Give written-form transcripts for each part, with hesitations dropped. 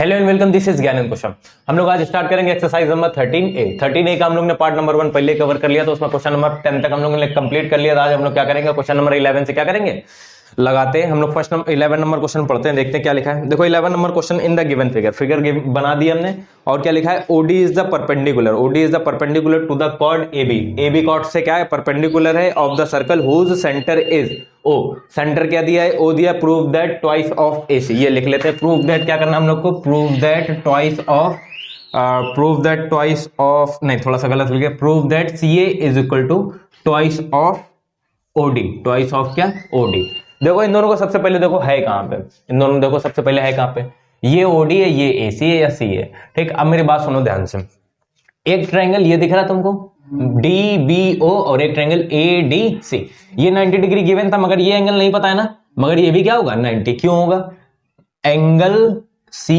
Hello and welcome, this is Gyanand Kushal. हम लोग आज स्टार्ट करेंगे एक्सरसाइज नंबर 13A। 13A का हम लोग ने पार्ट नंबर 1 पहले कवर कर लिया, तो उसमें क्वेश्चन नंबर 10 तक हम लोगों ने कंप्लीट कर लिया। आज हम लोग क्या करेंगे, क्वेश्चन नंबर 11 से क्या करेंगे, लगाते हैं। हम लोग फर्स्ट 11 नंबर क्वेश्चन पढ़ते हैं, देखते हैं क्या लिखा है। देखो 11 number question, in the given figure बना दिया हमने, और क्या लिखा है, OD is the perpendicular, OD is the perpendicular to the chord AB. AB chord से क्या है, परपेंडिकुलर है, of the circle whose centre is O. Centre क्या दिया है, ओ दिया। Prove that twice of AC, ये लिख लेते हैं। प्रूव दैट क्या करना हम लोग को, प्रूव दैट ट्वाइस ऑफ नहीं, थोड़ा सा गलत लिख गया। Prove that CA is equal to twice of OD, twice of क्या, ओडी। देखो इन दोनों को सबसे पहले देखो है कहां पे, इन दोनों देखो सबसे पहले है कहां पे, ये ओडी है, ये एसी है या सी है। ठीक, अब मेरी बात सुनो ध्यान से। एक ट्रायंगल ये दिख रहा तुमको डी बी ओ, और एक ट्रायंगल ए डी सी। ये 90 डिग्री गिवन था, मगर ये एंगल नहीं पता है ना, मगर ये भी क्या होगा 90। क्यों होगा, angle C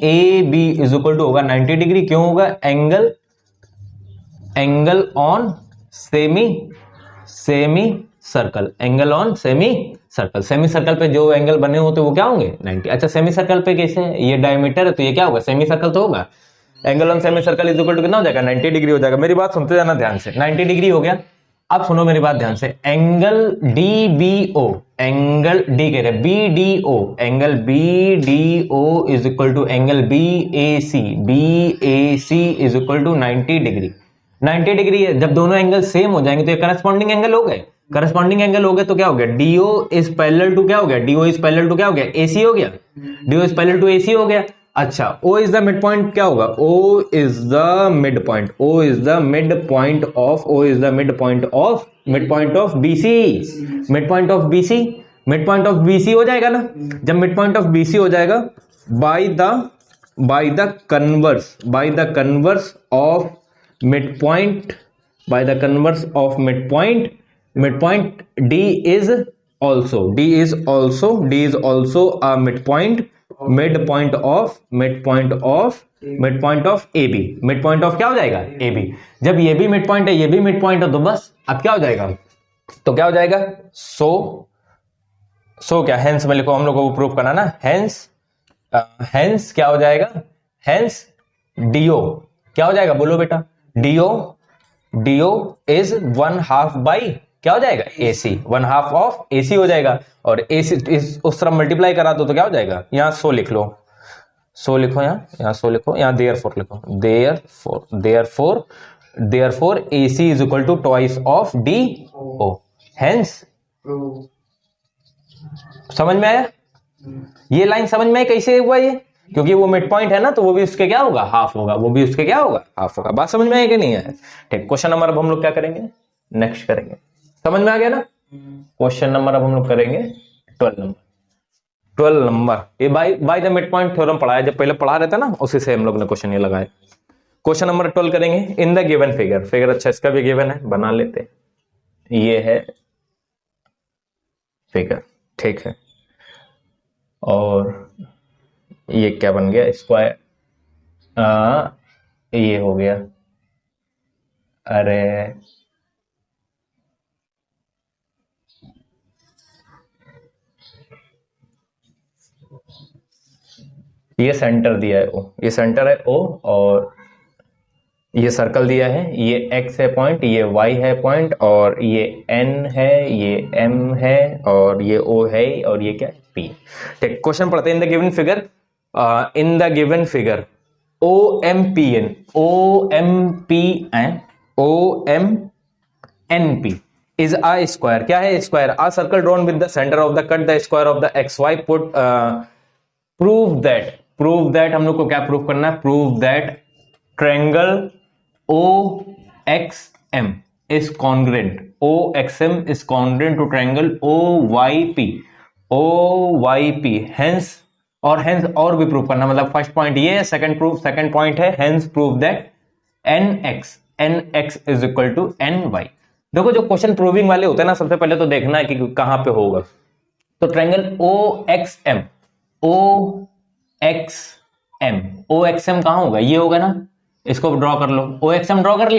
A B is equal to होगा 90 डिग्री। क्यों होगा, angle on semicircle, angle on semicircle. Semicircle पे जो एंगल बने होते वो क्या होंगे 90। अच्छा, सेमी सर्कल पे कैसे, ये डायमीटर है तो ये क्या होगा, सेमी सर्कल तो होगा। Angle on semicircle is equal to कितना हो जाएगा, 90 डिग्री हो जाएगा। मेरी बात सुनते जाना ध्यान से। 90 डिग्री हो गया। अब सुनो मेरी बात ध्यान से। Angle D B O, angle D कह रहे B D O, angle B D O is equal to angle B A C is equal to 90 degree. 90 degree है। जब दोनों एंगल सेम हो जाएंगे तो ये करस्पॉन्डिंग एंगल हो गए। करस्पॉन्डिंग एंगल हो गए तो क्या हो गया, डीओ इज पैरेलल टू क्या हो गया, डीओ इज पैरेलल टू क्या हो गया, एसी हो गया। DO is parallel to AC हो गया। अच्छा, O is the mid point क्या होगा, O is the mid point, O is the mid point of, O is the mid point of BC, mid point of BC, mid point of BC हो जाएगा ना। जब mid point of BC हो जाएगा, by the converse of mid point, by the converse of mid point D is also a mid point of AB। Mid point of क्या हो जाएगा, AB। जब ये भी मिड पॉइंट है, ये भी मिड पॉइंट है, तो बस अब क्या हो जाएगा, तो क्या हो जाएगा, सो क्या, हेंस में लिखो, हम लोग को प्रूव करना ना। हेंस क्या हो जाएगा, हेंस DO क्या हो जाएगा, बोलो बेटा। DO इज 1/2 बाई क्या हो जाएगा, AC, 1/2 ऑफ AC हो जाएगा। और AC उस तरफ मल्टीप्लाई करा दो तो क्या हो जाएगा, यहां 100 लिख लो, 100 लिखो, यहां 100 लिखो, यहां देयरफॉर लिखो, therefore AC is equal to twice of DO। Hence, समझ में आया, ये लाइन समझ में कैसे हुआ ये, क्योंकि वो मिड पॉइंट है ना, तो वो भी उसके क्या होगा, हाफ होगा, वो भी उसके क्या होगा, हाफ होगा। बात समझ में आया कि नहीं है। ठीक, क्वेश्चन नंबर अब हम लोग क्या करेंगे, नेक्स्ट करेंगे। समझ में आ गया ना। क्वेश्चन नंबर अब हम लोग करेंगे 12 नंबर। ये by the mid point theorem पढ़ा है, जब पहले पढ़ा रहता ना, उसी से हम लोग ने क्वेश्चन ये लगाया। क्वेश्चन नंबर 12 करेंगे। इन द गिवन फिगर, अच्छा इसका भी गिवन है, बना लेते हैं। ये है फिगर, ठीक है, और ये क्या बन गया, स्क्वायर, ये हो गया, अरे ये सेंटर दिया है O, ये सेंटर है O, और ये सर्कल दिया है, ये X है पॉइंट, ये Y है पॉइंट, और ये N है, ये M है, और ये O है, और ये क्या है P। ठीक, क्वेश्चन पढ़ते हैं। इन the given figure OMP is a square, क्या है, square. A circle drawn with the center of the cut the square of the XY put prove that हम लोग को क्या प्रूव करना है, prove that triangle OXM is congruent, OXM is congruent to triangle OYP। Hence और भी prove करना, मतलब फर्स्ट पॉइंट ये है, सेकंड पॉइंट है, hence prove that NX is equal to NY। देखो जो क्वेश्चन प्रूविंग वाले होते हैं ना, सबसे पहले तो देखना है कि कहां पे होगा। तो ट्रायंगल OXM कहां होगा, ये होगा ना, इसको ड्रॉ कर लो। OXM ड्रॉ कर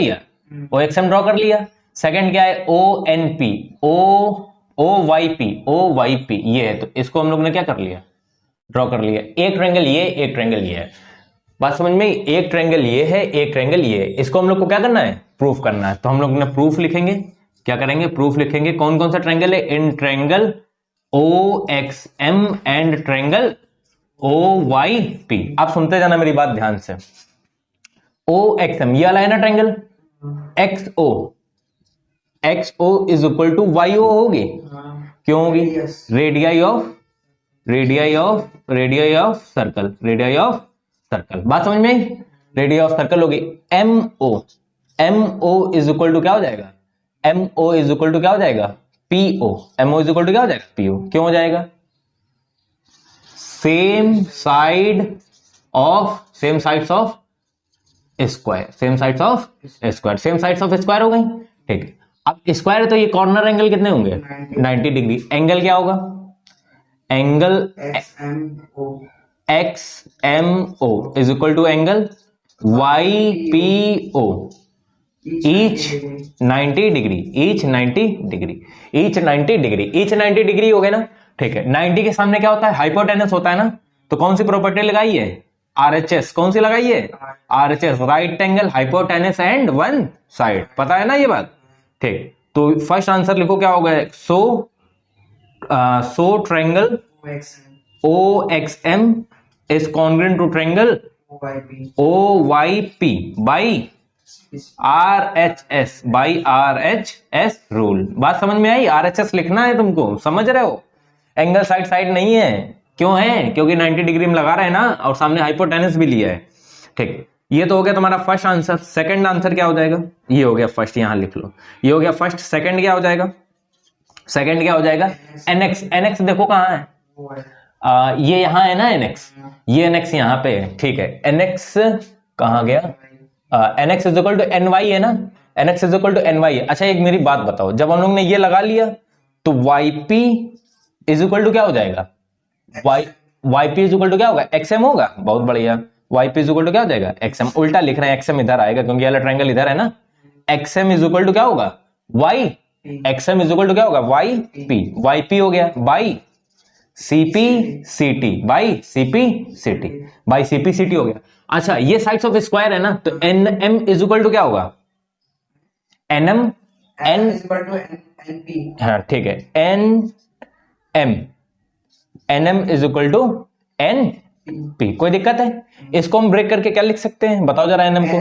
लिया, सेकंड क्या है, OYP ये है, तो इसको हम लोग ने क्या कर लिया, ड्रॉ कर लिया। एक ट्रायंगल ये, एक ट्रायंगल ये है, बात समझ में? एक ट्रायंगल ये है, एक ट्रायंगल ये है, इसको हम लोग को क्या करना है? प्रूफ करना है। तो हम लोग ने प्रूफ लिखेंगे, क्या करेंगे? प्रूफ लिखेंगे। कौन कौन सा ट्रायंगल है? In triangle OXM and triangle OYP। आप सुनते जाना मेरी बात ध्यान से। OXM ये वाला है ना triangle, XO is equal to YO होगी। क्यों होगी? Radii of circle, radii of circle. बात समझ में आई? रेडियस ऑफ सर्कल होगी MO इज इक्वल टू क्या हो जाएगा? MO इज इक्वल टू क्या हो जाएगा? PO। MO is equal to क्या हो जाएगा? PO। क्यों हो जाएगा? Same sides of square, same sides of square हो गई। ठीक है, अब स्क्वायर है तो ये कॉर्नर एंगल कितने होंगे? 90 डिग्री। एंगल क्या होगा? Angle XMO is equal to angle YPO, each 90 degree, each 90 degree हो गए ना। ठीक है, 90 के सामने क्या होता है? हाइपोटेनस होता है ना। तो कौन सी प्रॉपर्टी लगाई है? RHS। कौन सी लगाई है? RHS, right angle hypotenuse and one side. पता है ना ये बात? ठीक, तो फर्स्ट आंसर लिखो क्या होगा? So triangle OXM is congruent to triangle OYP by RHS rule. बात समझ में आई? RHS लिखना है तुमको, समझ रहे हो? एंगल साइड नहीं है। क्यों है? क्योंकि 90 डिग्री में लगा रहे हैं ना, और सामने हाइपोटेनस भी लिया है। ठीक, ये तो हो गया तुम्हारा फर्स्ट आंसर। सेकंड आंसर क्या हो जाएगा? ये हो गया फर्स्ट, यहां लिख लो, ये हो गया फर्स्ट। सेकंड क्या हो जाएगा? सेकंड क्या हो जाएगा? NX देखो कहां है? ये यहां है ना NX, ये NX यहां पे है। ठीक है, NX कहां गया? NX is equal to NY है ना, NX is equal to NY है। अच्छा एक मेरी बात बताओ, जब हम लोग ने ये लगा लिया तो YP इज इक्वल टू क्या हो जाएगा? YP इज इक्वल टू क्या होगा? XM होगा। बहुत बढ़िया, YP इज इक्वल टू क्या हो जाएगा? XM। उल्टा लिख रहे हैं, XM इधर आएगा क्योंकि ये वाला ट्रायंगल इधर है ना। XM इज इक्वल टू क्या होगा? XM इज इक्वल टू क्या होगा? YP हो गया बाई CP/CT, बाई CP/CT हो गया। अच्छा ये साइड्स ऑफ स्क्वायर है ना, तो NM इज इक्वल टू क्या होगा? NM हाँ ठीक है, NM is equal to NP। कोई दिक्कत है? इसको हम ब्रेक करके क्या लिख सकते हैं? बताओ जरा NM को।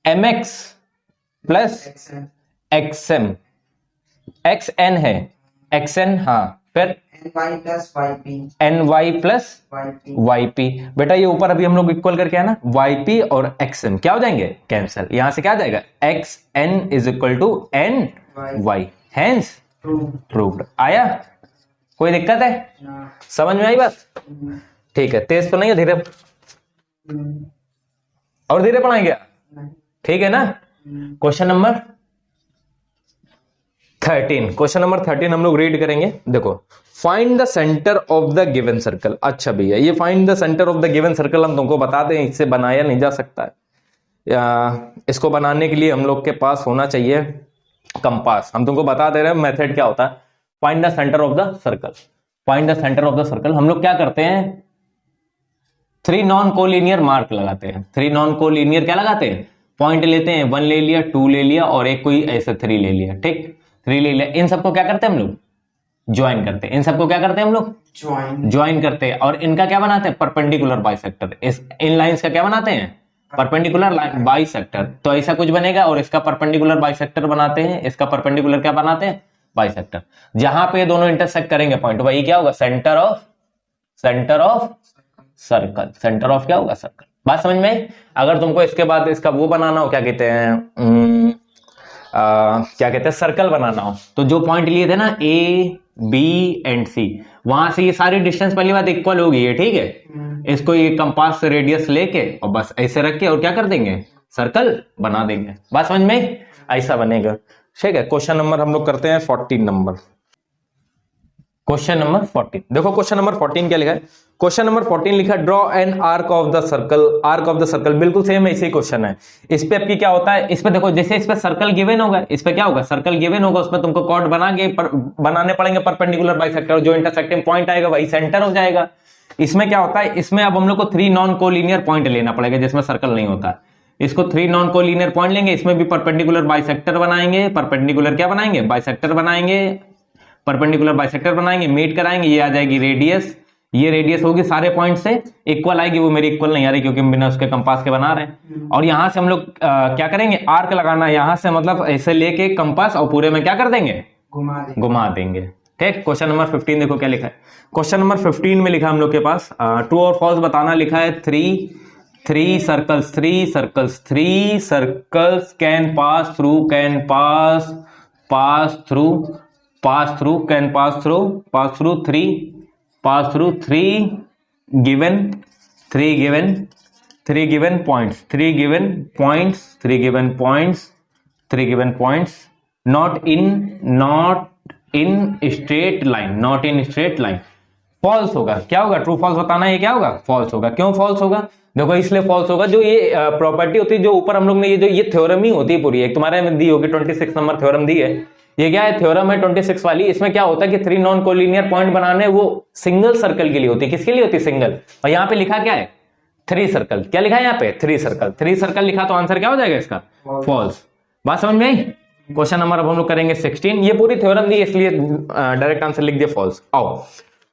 MX प्लस XM, XN है, XN हाँ, फिर NY प्लस YP। बेटा ये ऊपर अभी हम लोग इक्वल करके है ना, YP और XM क्या हो जाएंगे? कैंसिल। यहां से क्या आ जाएगा? XN is equal to NY, hence proved. आया? कोई दिक्कत है? समझ में आई बात? ठीक है, तेज तो नहीं है, धीरे और धीरे पढ़ाएंगे? ठीक है ना। क्वेश्चन नंबर 13, क्वेश्चन नंबर 13 हम लोग रीड करेंगे। देखो, find the centre of the given circle. अच्छा भैया, ये find the centre of the given circle हम तुमको बता दें, इससे बनाया नहीं जा सकता है। इसको बनाने के लिए हम लोग के पास होना चाहिए कंपास। हम तुमको बता दे रहे हैं मेथड क्या होता है। Find the centre of the circle, find the centre of the circle. हम लोग क्या करते हैं? 3 नॉन कोलिनियर मार्क लगाते हैं। 3 नॉन कोलिनियर क्या लगाते हैं? पॉइंट लेते हैं, 1 ले लिया, 2 ले लिया और एक कोई ऐसे 3 ले लिया। ठीक, 3 ले लिया। इन सबको क्या करते हैं हम लोग? ज्वाइन करते हैं। इन सबको क्या करते हैं हम लोग? ज्वाइन करते हैं। और इनका क्या बनाते हैं? Perpendicular bisector. इस इन लाइंस का क्या बनाते हैं? Perpendicular bisector. तो ऐसा कुछ बनेगा और इसका परपेंडिकुलर बाइसेक्टर बनाते हैं, इसका परपेंडिकुलर क्या बनाते हैं? बाइसेक्टर। जहां पे दोनों इंटरसेक्ट करेंगे पॉइंट, वही क्या होगा? Centre of circle. Centre of क्या होगा? सर्कल। बात समझ में आई? अगर तुमको इसके बाद इसका वो बनाना हो, क्या कहते हैं, सर्कल बनाना हो, तो जो पॉइंट लिए थे ना A, B एंड C, वहां से ये सारी डिस्टेंस पहली बात इक्वल होगी है। ठीक है, इसको ये कंपास से रेडियस लेके और बस ऐसे रख के और क्या कर देंगे? सर्कल बना देंगे। बात समझ में आई? ऐसा बनेगा। ठीक है, क्वेश्चन नंबर हम लोग करते हैं 14 नंबर। क्वेश्चन नंबर 14 देखो, क्वेश्चन नंबर 14 क्या लिखा है? क्वेश्चन नंबर 14 लिखा है draw an arc of the circle. Arc of the circle बिल्कुल सेम ऐसे ही क्वेश्चन है। इस पे आपकी क्या होता है, इस पे देखो जैसे इस पे सर्कल गिवन होगा, इस पे क्या होगा, सर्कल गिवन होगा, उसमें तुमको कॉर्ड बनाने पड़ेंगे परपेंडिकुलर बाइसेक्टर, जो इंटरसेक्टिंग पॉइंट आएगा वही सेंटर हो जाएगा। इसमें क्या होता है, इसमें अब हम लोग को 3 नॉन कोलिनियर पॉइंट लेना पड़ेगा जिसमें सर्कल नहीं होता। इसको 3 नॉन कोलिनियर पॉइंट लेंगे, इसमें भी परपेंडिकुलर बाइसेक्टर बनाएंगे, परपेंडिकुलर क्या बनाएंगे, बाइसेक्टर बनाएंगे, परपेंडिकुलर बाइसेक्टर बनाएंगे, मीट कराएंगे, ये आ जाएगी रेडियस, ये रेडियस होगी सारे पॉइंट से इक्वल आएगी, वो मेरी इक्वल नहीं आ रही क्योंकि हम बिना उसके कंपास के बना रहे हैं। और यहां से हम लोग क्या करेंगे, आर्क लगाना है यहां से, मतलब ऐसे लेके कंपास और पूरे में क्या कर देंगे, घुमा देंगे। ठीक, क्वेश्चन नंबर 15 देखो क्या लिखा है। क्वेश्चन नंबर 15 में लिखा हम लोग के पास ट्रू और फॉल्स बताना लिखा है। Three circles can pass through three given points not in straight line। False होगा, क्या होगा, ट्रू फॉल्स बताना है, ये क्या होगा, फॉल्स होगा। क्यों फॉल्स होगा, देखो इसलिए फॉल्स होगा, जो ये प्रॉपर्टी होती है जो ऊपर हम लोग ने ये थ्योरम ही होती है पूरी, एक तुम्हारे में दी होगी 26 नंबर थ्योरम दी है। ये क्या है, थ्योरम है 26 वाली। इसमें क्या होता है कि 3 नॉन कोलिनियर पॉइंट बनाने, वो सिंगल सर्कल के लिए होती है। किसके लिए होती है, सिंगल। और यहाँ पे लिखा क्या है, 3 सर्कल। क्या लिखा है यहाँ पे, 3 सर्कल लिखा, तो आंसर क्या हो जाएगा इसका, फॉल्स। बात समझ में आई। क्वेश्चन नंबर अब हम लोग करेंगे 16। ये पूरी थ्योरम दी इसलिए डायरेक्ट आंसर लिख दिया फॉल्स। आओ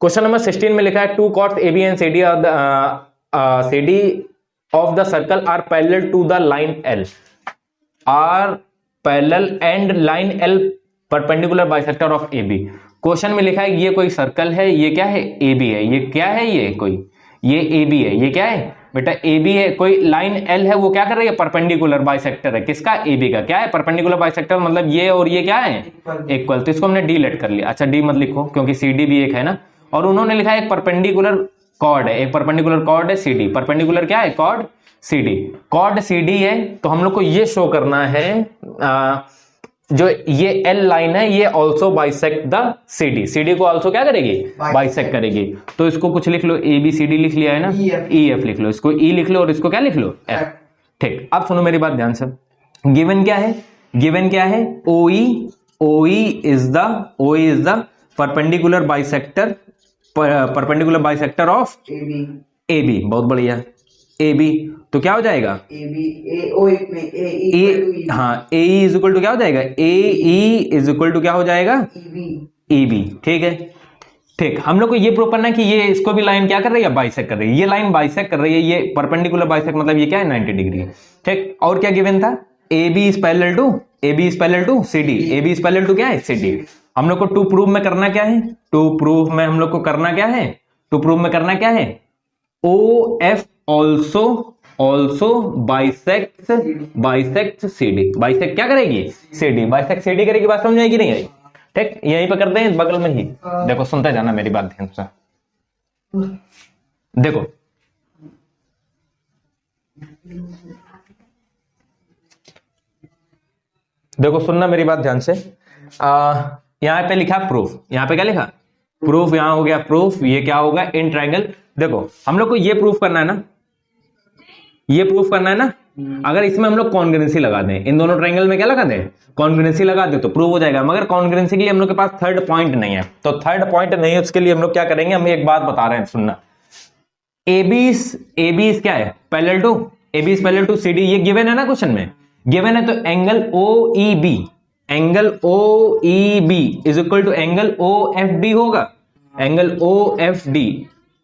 क्वेश्चन नंबर 16 में लिखा है 2 cos AB and CD of the circle are parallel to the line L, are parallel and line L perpendicular bisector of AB। Question में लिखा है ये कोई सर्कल है, ये क्या है, AB है, ये क्या है, ये AB है, ये क्या है बेटा, AB है, कोई लाइन L है, वो क्या कर रही है, परपेंडिकुलर बाइसेक्टर है। किसका, AB का। क्या है, परपेंडिकुलर बाइसेक्टर, मतलब ये और ये क्या है, इक्वल। तो इसको हमने D लेट कर लिया। अच्छा D मत लिखो क्योंकि CD भी एक है ना। और उन्होंने लिखा है एक परपेंडिकुलर कॉर्ड है, एक परपेंडिकुलर कॉर्ड है CD। परपेंडिकुलर क्या है, कॉर्ड CD है। तो हम लोग को ये शो करना है जो ये L लाइन है ये ऑल्सो बाइसेक्ट द CD को ऑल्सो क्या करेगी, बाइसेक्ट करेगी। तो इसको कुछ लिख लो, ABCD लिख लिया है ना, EF लिख लो, इसको E लिख लो और इसको क्या लिख लो, F। ठीक, अब सुनो मेरी बात ध्यान से। गिवन क्या है, OE is the perpendicular bisector of AB। बहुत बढ़िया, AB तो क्या हो जाएगा, हाँ, AE इज इक्वल टू क्या हो जाएगा, AE इज इक्वल टू क्या हो जाएगा, EB। ठीक है, ठीक। हम लोग को ये प्रूव करना है कि ये इसको भी लाइन क्या कर रही है, बाइसेक्ट कर रही है। ये लाइन बाइसेक्ट कर रही है, ये परपेंडिकुलर बाइसेक्ट मतलब ये क्या है, 90 डिग्री है। ठीक, और क्या गिवन था, AB is parallel to CD। AB is parallel to क्या है, CD। हम लोग को टू प्रूव में करना क्या है, टू प्रूव में करना क्या है, OF also bisect CD। Bisect क्या करेगी, CD। बाइसेक्ट CD करेगी। बात समझ में आएगी नहीं आई। ठीक, यहीं पे करते हैं बगल में ही। देखो सुनते जाना मेरी बात ध्यान से। देखो सुनना मेरी बात ध्यान से। यहाँ पे लिखा प्रूफ, यहाँ पे क्या लिखा, प्रूफ। यहाँ हो गया प्रूफ, ये क्या होगा, इन ट्रायंगल। देखो हम लोग को ये प्रूफ करना है ना, अगर इसमें हम लोग कॉन्ग्रुएंसी लगा दें, इन दोनों ट्रायंगल में क्या लगा दें, कॉन्ग्रुएंसी लगा दे तो प्रूव हो जाएगा। मगर कॉन्ग्रुएंसी के लिए हम लोग के पास थर्ड पॉइंट नहीं है, तो थर्ड पॉइंट नहीं है, उसके लिए हम लोग क्या करेंगे, हम एक बात बता रहे हैं, सुनना। AB क्या है, पैरेलल टू CD। ये गिवन है ना क्वेश्चन में, गिवन है। तो angle OEB is equal to angle OFD होगा। एंगल OFD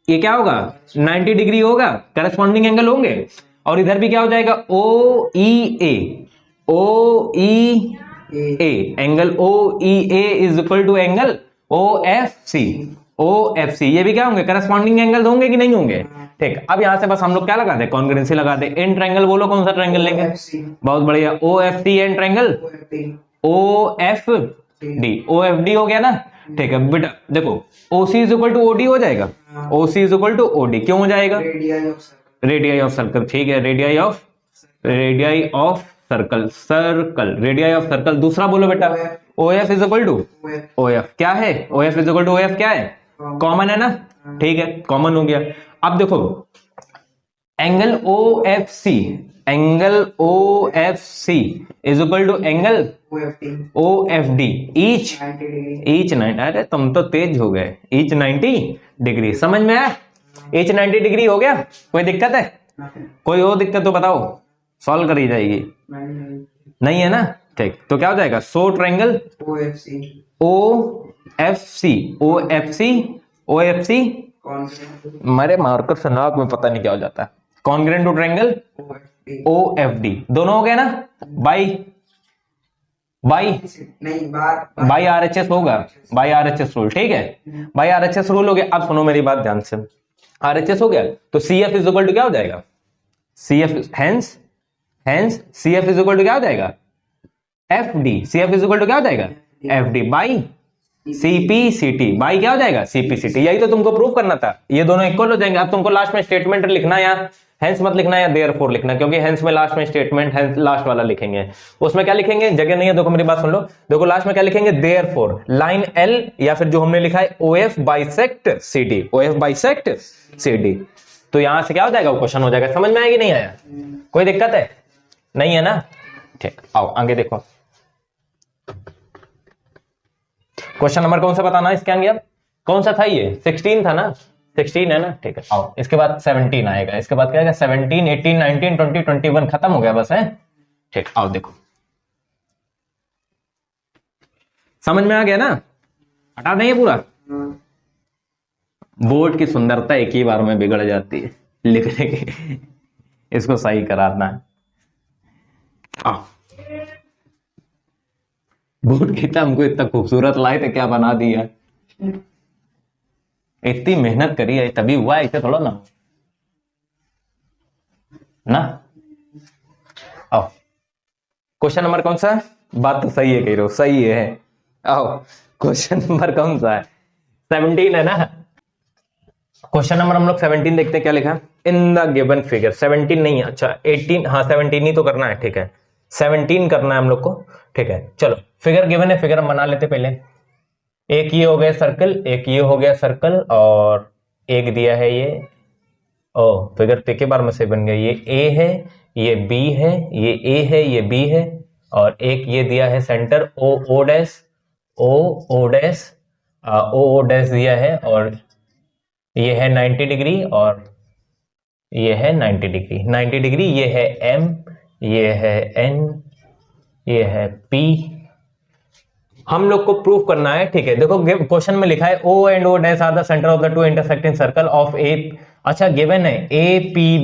ये क्या होगा, 90 डिग्री होगा, करस्पॉन्डिंग एंगल होंगे। और इधर भी क्या हो जाएगा, OEA angle OEA is equal to angle OFC। ये भी क्या होंगे, करस्पॉन्डिंग एंगल होंगे कि नहीं होंगे। ठीक, अब यहां से बस हम लोग क्या लगा दे, कॉन्ग्रुएंसी लगा दे। इन ट्रायंगल बोलो कौन सा ट्रायंगल लेंगे, बहुत बढ़िया, OFC एंड ट्रायंगल OFD हो गया ना। ठीक है बेटा, देखो OC is equal to OD हो जाएगा। OC is equal to OD क्यों हो जाएगा, रेडियाई ऑफ सर्कल। ठीक है, रेडियाई ऑफ सर्कल। दूसरा बोलो बेटा, O F is equal to O F क्या है, O F is equal to O F क्या है, कॉमन है ना, ठीक है कॉमन हो गया। अब देखो angle O F C, angle O F C is equal to angle O F D, each 90, अरे तुम तो तेज हो गए, ईच 90 डिग्री, समझ में आया, ईच 90 डिग्री हो गया, कोई दिक्कत है, कोई और दिक्कत तो बताओ, सॉल्व करी जाएगी, नहीं है ना, ठीक, तो क्या हो जाएगा, सो ट्रायंगल ओ एफ सी मेरे मार्कर से नाक में पता नहीं क्या हो जाता है, congruent to triangle O F D, दोनों हो गए ना, बाई आर एच एस होगा, by R H S rule, ठीक है, by R H S rule हो गया। अब सुनो मेरी बात ध्यान से, आर एच एस हो गया तो C F is equal to क्या हो जाएगा, C F hence C F is equal to क्या हो जाएगा, F D, C F is equal to क्या हो जाएगा, F D by CPCT, by क्या हो जाएगा, सीपीसीटी, यही तो तुमको प्रूव करना था, ये दोनों इक्वल हो जाएंगे। अब तुमको लास्ट में स्टेटमेंट लिखना या हेंस मत लिखना या देयरफॉर लिखना, क्योंकि हेंस में लास्ट में स्टेटमेंट, हेंस लास्ट वाला लिखेंगे, उसमें क्या लिखेंगे, जगह नहीं है, देखो मेरी बात सुन लो, देखो लास्ट में क्या लिखेंगे, देयरफॉर लाइन एल, या फिर जो हमने लिखा है O F bisect C D, O F bisect C D, तो यहां से क्या हो जाएगा, क्वेश्चन हो जाएगा, समझ में आएगी, नहीं आया, कोई दिक्कत है, नहीं है ना, ठीक, आओ आगे देखो, क्वेश्चन नंबर कौन सा बताना है इसके आगे, अब कौन सा था ये, 16 था ना, 16 है ना, ठीक है, आओ इसके बाद 17 आएगा, इसके बाद क्या आएगा, 17, 18, 19, 20, 21 खत्म हो गया बस, है ठीक, आओ देखो, समझ में आ गया ना, हटा देंगे पूरा, बोर्ड की सुंदरता एक ही बार में बिगड़ जाती है, लिखने की, इसको सही कराना है, आओ बोर्ड की हमको इतना खूबसूरत लाए थे, क्या बना दिया, इतनी मेहनत करी है तभी हुआ, ऐसे थोड़ा ना ना। आओ क्वेश्चन नंबर कौन सा है, बात तो सही है कह रहे हो, सही है, आओ क्वेश्चन नंबर कौन सा है, 17 है ना, क्वेश्चन नंबर हम लोग 17 देखते हैं क्या लिखा है, इन द गिवन फिगर, 17 नहीं है, अच्छा 18, हाँ 17 ही तो करना है, ठीक है 17 करना है हम लोग को, ठीक है, चलो फिगर गिवन है, फिगर हम बना लेते पहले, एक ये हो गया सर्कल, एक ये हो गया सर्कल, और एक दिया है ये, ओ फिगर तो एक बार में से बन गया, ये ए है, ये बी है, ये ए है, ये बी है, और एक ये दिया है centre O dash, O dash दिया है, और ये है 90 डिग्री, और ये है 90 डिग्री, 90 डिग्री, ये है एम, ये है एन, ये है पी, हम लोग को प्रूफ करना है, ठीक है, देखो क्वेश्चन में लिखा है O and O dash are the centre of the two intersecting circle of A, अच्छा गिवन है A P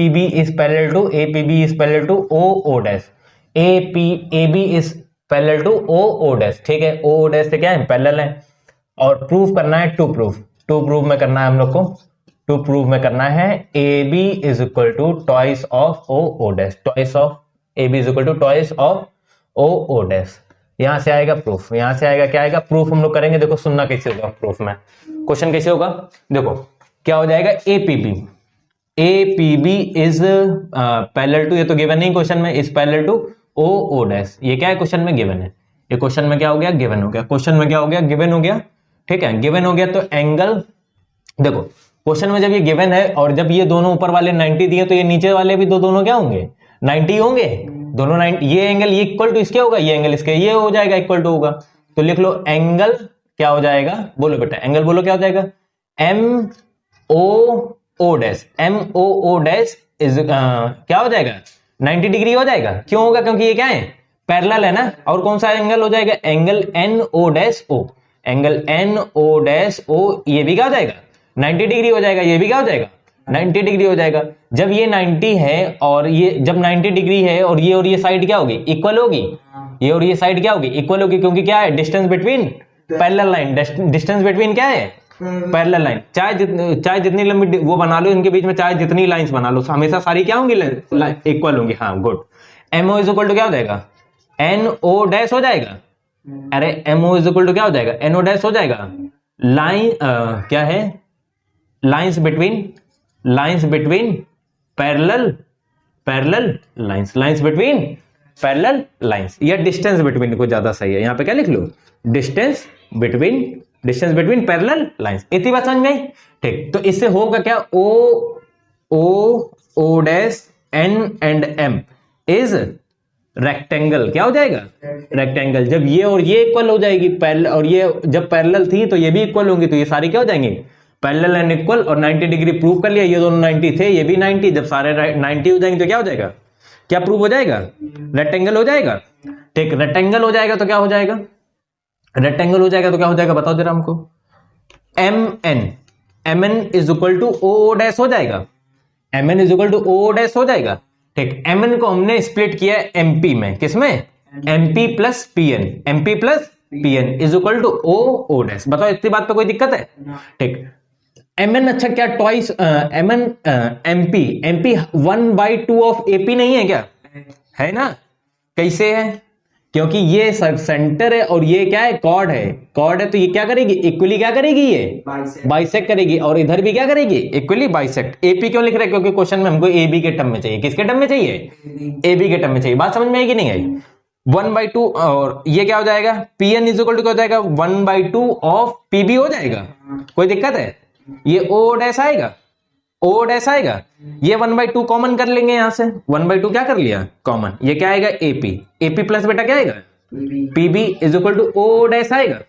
B is parallel to O dash, A B is parallel to O dash, ठीक है, O dash से क्या है, parallel है, और proof करना है टू प्रूफ में करना है हम लोग को, टू प्रूफ में करना है A B is equal to twice of O dash, twice of A B is equal to twice of O dash, यहां से आएगा प्रूफ, यहां से आएगा क्या आएगा, प्रूफ हम लोग करेंगे, देखो सुनना कैसे होगा प्रूफ में, क्वेश्चन कैसे होगा, देखो क्या हो जाएगा, A P B is parallel to, ये तो गिवन नहीं क्वेश्चन में, is parallel to O dash, ये क्या है क्वेश्चन में गिवन है, ये क्वेश्चन में क्या हो गया, गिवन हो गया, क्वेश्चन में क्या हो गया, गिवन हो गया, ठीक है, गिवन हो गया, तो एंगल, देखो क्वेश्चन में जब ये गिवन है और जब ये दोनों ऊपर वाले 90 दिए, तो ये नीचे वाले भी दोनों क्या होंगे, 90 होंगे, दोनों 90, ये एंगल ये इक्वल टू इसके होगा, ये एंगल इसके, ये हो जाएगा इक्वल टू होगा, तो लिख लो एंगल क्या हो जाएगा, बोलो बेटा एंगल बोलो क्या हो जाएगा, एम ओ डैश इज क्या हो जाएगा, 90 डिग्री हो जाएगा, क्यों होगा, क्योंकि ये क्या है, पैरेलल है ना, और कौन सा एंगल हो जाएगा, angle N O dash O, angle N O dash O, ये भी क्या हो जाएगा, 90 डिग्री हो जाएगा, ये भी क्या हो जाएगा, 90 डिग्री हो जाएगा, जब ये 90 है और ये जब 90 डिग्री है और ये साइड क्या होगी, इक्वल होगी, ये और ये साइड क्या होगी, इक्वल होगी, क्योंकि क्या है, distance between parallel line, distance between क्या है, पैरेलल लाइन, चाहे जितनी लंबी वो बना लो इनके बीच में, चाहे जितनी लाइंस बना लो, हमेशा सारी क्या होंगी, इक्वल होंगी, हाँ good, MO is equal to क्या हो जाएगा, एन ओ डैश हो जाएगा, अरे एमओ इज इक्वल टू क्या हो जाएगा, एनओ डैश हो जाएगा, लाइन क्या है, lines between parallel lines between parallel lines, या डिस्टेंस बिटवीन को ज्यादा सही है, यहाँ पे क्या लिख लो, डिस्टेंस बिटवीन पैरेलल लाइंस। इतनी बात समझ में आई? ठीक, तो इससे होगा क्या, O dash N and M is rectangle. क्या हो जाएगा, रेक्टेंगल। जब ये और ये इक्वल हो जाएगी पैरेलल, और ये जब पैरेलल थी तो ये भी इक्वल होंगी, तो ये सारी क्या हो जाएंगे, पैरेलल एंड इक्वल। और 90 डिग्री प्रूव कर लिया, ये दोनों 90 थे, ये भी 90, जब सारे 90 हो जाएंगे तो क्या हो जाएगा, क्या प्रूव हो जाएगा, रेक्टेंगल हो जाएगा। ठीक, रेक्टेंगल हो जाएगा तो क्या हो जाएगा, रेक्टेंगल हो जाएगा तो क्या हो जाएगा, बताओ जरा हमको। M N is equal to O dash हो जाएगा, M N is equal to O dash हो जाएगा। ठीक, एम एन को हमने स्प्लिट किया एमपी में, किसमें, MP plus PN, MP plus PN is equal to O dash. बताओ इतनी बात पे कोई दिक्कत है? ठीक, एम एन, अच्छा क्या twice M N MP 1/2 of AP नहीं है क्या, है ना? कैसे है, क्योंकि ये सेंटर है और ये क्या है, कॉर्ड है, कॉर्ड है, तो ये क्या करेगी, इक्वली क्या करेगी, ये बाइसेक्ट करेगी, और इधर भी क्या करेगी, इक्वली बाइसेक्ट। एपी क्यों लिख रहे हैं, क्योंकि क्वेश्चन में हमको एबी के टर्म में चाहिए। किसके टर्म में चाहिए, एबी के टर्म में चाहिए। बात समझ में आई कि नहीं आई? 1/2, और ये क्या हो जाएगा, पीएन इज इक्वल टू क्या हो जाएगा, 1/2 ऑफ पीबी हो जाएगा। कोई दिक्कत है? ये ओ डैश आएगा, ओ डैश आएगा, ये 1/2 कॉमन कर लेंगे यहां से, 1/2 क्या कर लिया कॉमन, ये क्या आएगा, एपी, एपी प्लस बेटा क्या आएगा, PB is equal to O dash आएगा।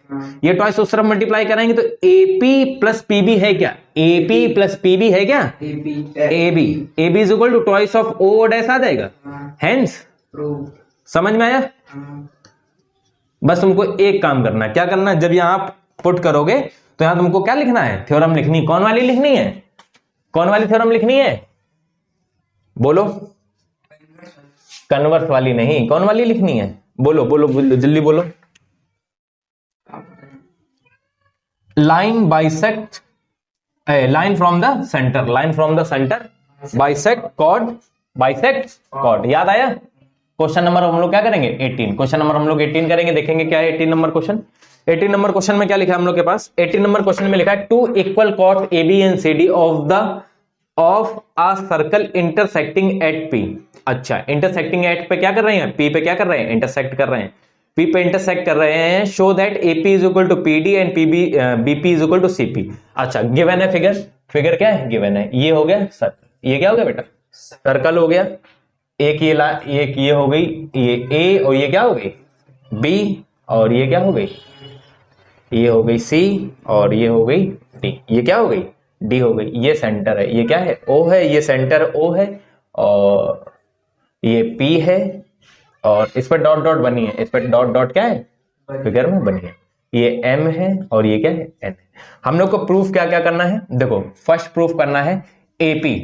ये ट्वाइस उस तरफ मल्टीप्लाई कराएंगे तो एपी प्लस पीबी है क्या, एपी प्लस पीबी है क्या, AB is equal to twice of O dash आ जाएगा। हेंस, समझ में आया? बस तुमको एक काम करना है, क्या करना है, जब यहां आप पुट करोगे तो यहां तुमको क्या लिखना है, थ्योरम लिखनी। कौन वाली लिखनी है, कौन वाली थ्योरम लिखनी है, बोलो, कन्वर्स वाली नहीं, कौन वाली लिखनी है, बोलो बोलो जल्दी बोलो। Line bisect, line from the centre, line from the centre bisect chord, bisect chord. याद आया? क्वेश्चन नंबर हम लोग क्या करेंगे, 18। क्वेश्चन नंबर हम लोग 18 करेंगे, देखेंगे क्या है 18 नंबर क्वेश्चन। 18 नंबर क्वेश्चन में क्या लिखा है हम लोग के पास, 18 नंबर क्वेश्चन में लिखा है, two equal chords AB and CD of a circle intersecting at P। अच्छा, इंटरसेक्टिंग एट पे क्या कर रहे हैं, P पे क्या कर रहे हैं, इंटरसेक्ट कर रहे हैं, P पे इंटरसेक्ट कर रहे हैं। Show that AP is equal to PD and BP is equal to CP। अच्छा, गिवन है फिगर, फिगर क्या है, गिवन है, ये हो गया सर्कल, ये क्या हो गया बेटा, सर्कल हो गया। एक ये हो गई, ये A, और ये क्या हो गई, B, और ये क्या हो गई, ये हो गई C, और ये हो गई D। ये क्या हो गई, D हो गई। ये सेंटर है, ये क्या है, O है, ये सेंटर O है, और ये P है, और इस पर डॉट डॉट बनी है, इस पर डॉट डॉट क्या है, फिगर में बनी है। ये M है, और ये क्या है, N है। हम लोग को प्रूफ क्या क्या करना है, देखो फर्स्ट प्रूफ करना है AP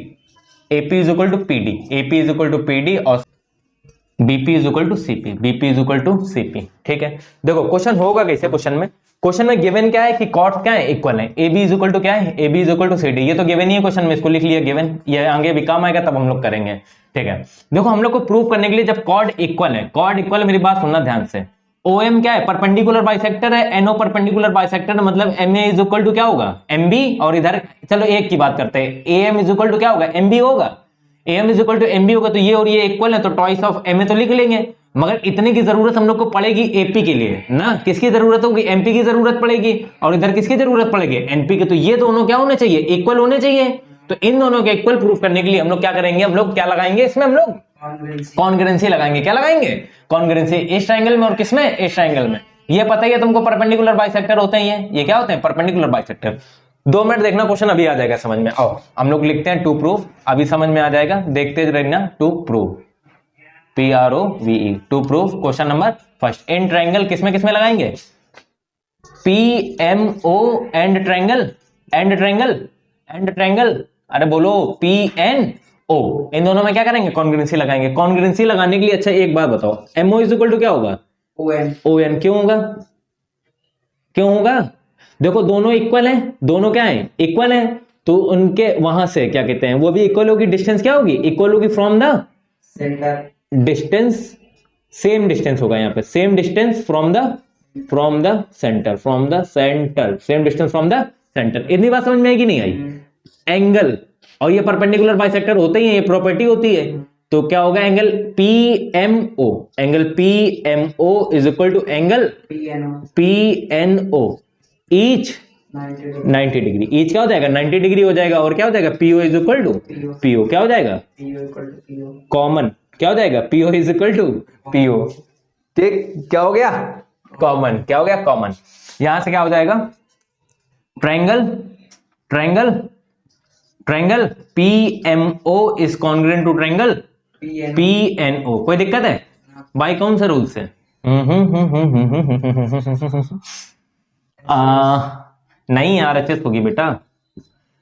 is equal to PD, AP is equal to PD, और BP is equal to CP, BP is equal to CP। ठीक है, देखो क्वेश्चन होगा कैसे, क्वेश्चन में गिवन क्या है कि कॉर्ड्स क्या है, इक्वल है। AB इज इक्वल टू क्या है, AB is equal to CD। ये तो गिवन ही है क्वेश्चन में, इसको लिख लिया गिवन, ये आगे भी काम आएगा तब हम लोग करेंगे। ठीक है, देखो हम लोग को प्रूव करने के लिए जब कॉर्ड इक्वल है, कॉर्ड इक्वल, मेरी बात सुनना ध्यान से, OM क्या है, परपेंडिकुलर बाइसेक्टर है, NO परपेंडिकुलर बाइसेक्टर, मतलब MA इज इक्वल टू क्या होगा, MB, और इधर चलो एक की बात करते हैं, AM इज इक्वल टू क्या होगा, MB होगा, AM is equal to MB होगा, तो ये और ये इक्वल है, तो ट्वाइस ऑफ MA तो लिख लेंगे। मगर इतने की जरूरत हम लोग को पड़ेगी AP के लिए ना, किसकी जरूरत होगी, MP की जरूरत पड़ेगी, और इधर किसकी जरूरत पड़ेगी, NP की। तो ये दोनों क्या होने चाहिए, इक्वल होने चाहिए। तो इन दोनों के इक्वल प्रूफ करने के लिए हम लोग क्या करेंगे, हम लोग क्या लगाएंगे इसमें, हम लोग कॉन्ग्रुएंसी लगाएंगे। क्या लगाएंगे, कॉन्ग्रुएंसी, इस ट्रायंगल में और किसमें, इस ट्रायंगल में। ये पता ही है तुमको, परपेंडिकुलर बाइसेक्टर होते हैं ये क्या होते हैं, परपेंडिकुलर बाइसेक्टर। 2 मिनट देखना, क्वेश्चन अभी आ जाएगा समझ में। आओ हम लोग लिखते हैं टू प्रूफ, अभी समझ में आ जाएगा, देखते रहना। To proof, PROVE, to proof. Question number first, in triangle किसमें किसमें लगाएंगे, PMO and triangle, and triangle, and triangle, अरे बोलो PNO, इन दोनों में क्या करेंगे, कॉन्ग्रुएंसी लगाएंगे। कॉन्ग्रुएंसी लगाने के लिए अच्छा एक बात बताओ, MO इज इक्वल टू क्या होगा, ON। क्यों होगा, क्यों होगा, देखो दोनों इक्वल हैं, दोनों क्या है, इक्वल हैं, तो उनके वहां से क्या कहते हैं, वो भी इक्वल होगी, डिस्टेंस क्या होगी, इक्वल होगी from the centre, distance same distance होगा यहाँ पे, same distance from the centre, from the centre, same distance from the centre. इतनी बात समझ में आई कि नहीं आई। एंगल और ये परपेंडिकुलर बाइसेक्टर होते ही है, ये प्रॉपर्टी होती है। तो क्या होगा angle PMO, angle PMO is equal to angle PNO each 90 degree. Each क्या हो जाएगा 90 डिग्री हो जाएगा, और क्या हो जाएगा PO is equal to PO क्या हो जाएगा कॉमन, क्या हो जाएगा PO is equal to PO। ठीक, क्या हो गया कॉमन, क्या हो गया कॉमन। यहां से क्या हो जाएगा triangle triangle triangle PMO is congruent to triangle PNO। कोई दिक्कत है भाई, कौन सा रूल से? नहीं RHS होगी बेटा,